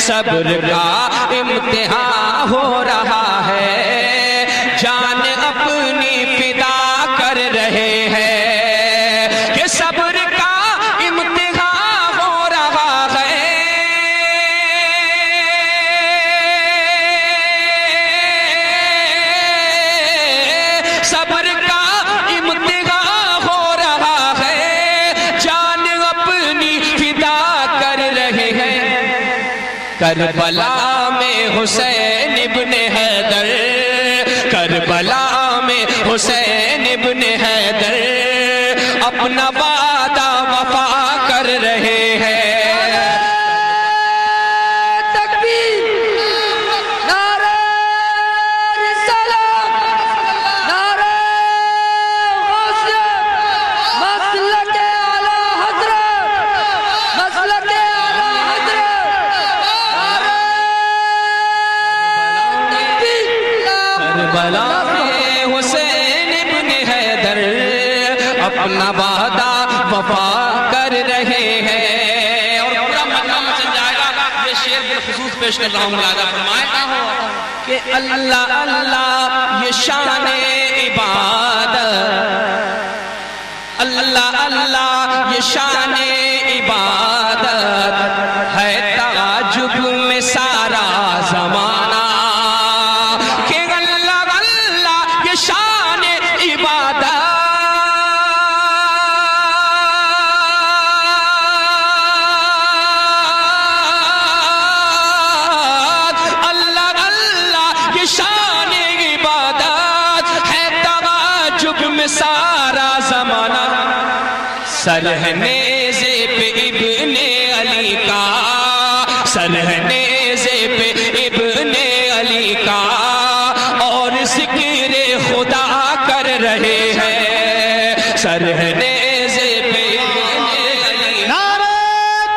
सब्र का इम्तिहान हो रहा है, जान अपनी फिदा कर रहे हैं कि सब्र का इम्तिहान हो रहा है, सब्र का इम्तिहान हो रहा है, जान अपनी फिदा कर रहे हैं। करबला में हुसैन इब्ने हैदर, करबला में हुसैन इब्ने हैदर अपना वादा वफा कर रहे हैं। तकबीर, नारे रिसालत, नारे गौसियत, मसलके आला हज़रत, मसलके आला हज़रत, नारे तकबीर। करबला में हुसैन इब्ने हैदर अपना वादा वफा कर रहे हैं। और पूरा मजमा मचल जाएगा। ये शेर बिलखुसूस पेश कर रहा हूँ, मुलाज़ा फरमाए कि अल्लाह अल्लाह ये शान इबादत, अल्लाह अल्लाह ये शान इबादत है, ताजुब में सारा ज़माना कि अल्लाह अल्लाह ये शान इबादत, अल्लाह अल्लाह ये शान इबादत है, ताजुब में सारा ज़माना। सरहनेज़े पे इब्ने अली का, सरहनेज़े पे इब्ने अली का और ज़िक्र खुदा कर रहे हैं, सरहनेज़े पे इब्ने अली। नारे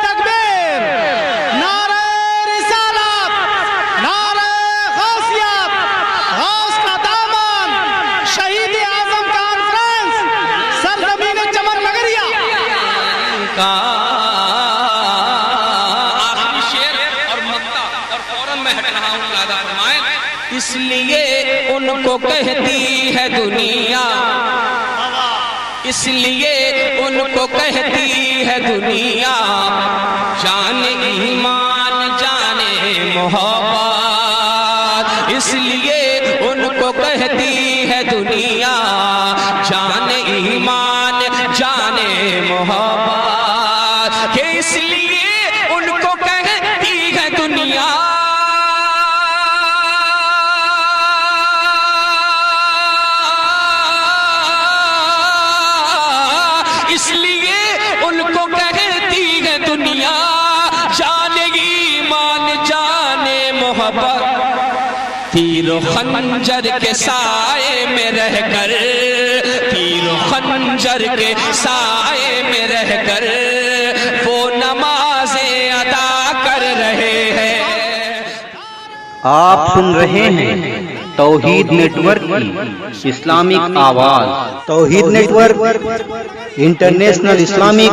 तकबीर, नारे रिसालत, नारे गौसियत, गौस का दामन, शहीद आजम कॉन्फ्रेंस, सरजमीन चमन नगरिया। का आखिरी शेर और मक्ता, और फौरन मैं हट रहा हूँ, मुलाज़ा फरमाए। इसलिए उनको कहती है दुनिया, इसलिए उनको कहती है दुनिया, जाने ईमान जाने मोहब्बत, इसलिए उनको कहती है दुनिया, जाने ईमान जाने मोहब्बत, कि इसलिए उनको कहती है दुनिया, इसलिए उनको कहती है दुनिया, जाने ईमान जाने मोहब्बत। तीर खंजर के साए में रहकर, तीर खंजर के साए में रहकर वो नमाज़ें अदा कर रहे हैं। आप सुन रहे हैं तौहीद नेटवर्क की इस्लामिक आवाज। Tauheed network international Islamic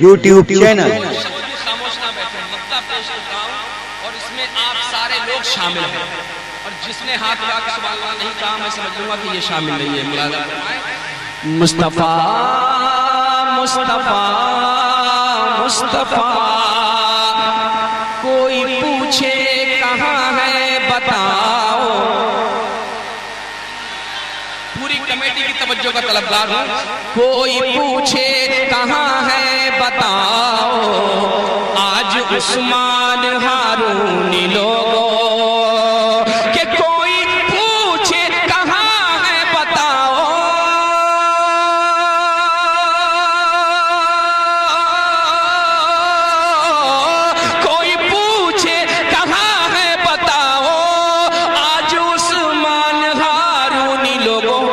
YouTube channel. खामोश ना बैठे, मक्ता पेश कर रहा हूं और इसमें आप सारे लोग शामिल हैं, और जिसने हाथ उठा के सुभान अल्लाह नहीं कहा मैं समझ लूंगा कि ये शामिल नहीं है। मुलाज़ा फरमाए, मुस्तफा मुस्तफा मुस्तफा, कोई पूछे कहाँ है बताओ। पूरी कमेटी की तवज्जो का तलबगार हूं। कोई पूछे कहाँ है बताओ, आज उस्मान हारूनी लोगों, कि कोई पूछे कहाँ है बताओ, कोई पूछे कहाँ है बताओ, आज उस्मान हारूनी लोगों,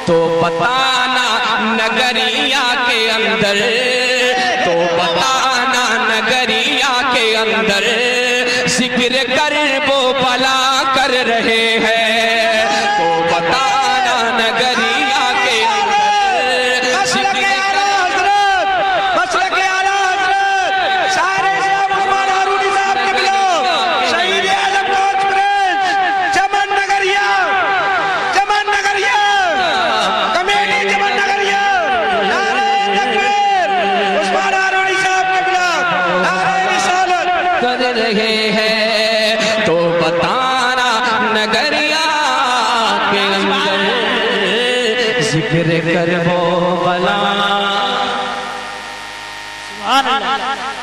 तो बताना नगरिया के अंदर, तो बताना नगरिया के अंदर जिक्र कर वो भला कर रहे हैं, तो बताना नगरिया के अंदर जिक्र कर। मसलके आला हज़रत, शायर इस्लाम उस्मान हारूनी साहब रहे हैं, तो बताना नगरिया के अंदर जिक्र कर वो बला। सुभान अल्लाह।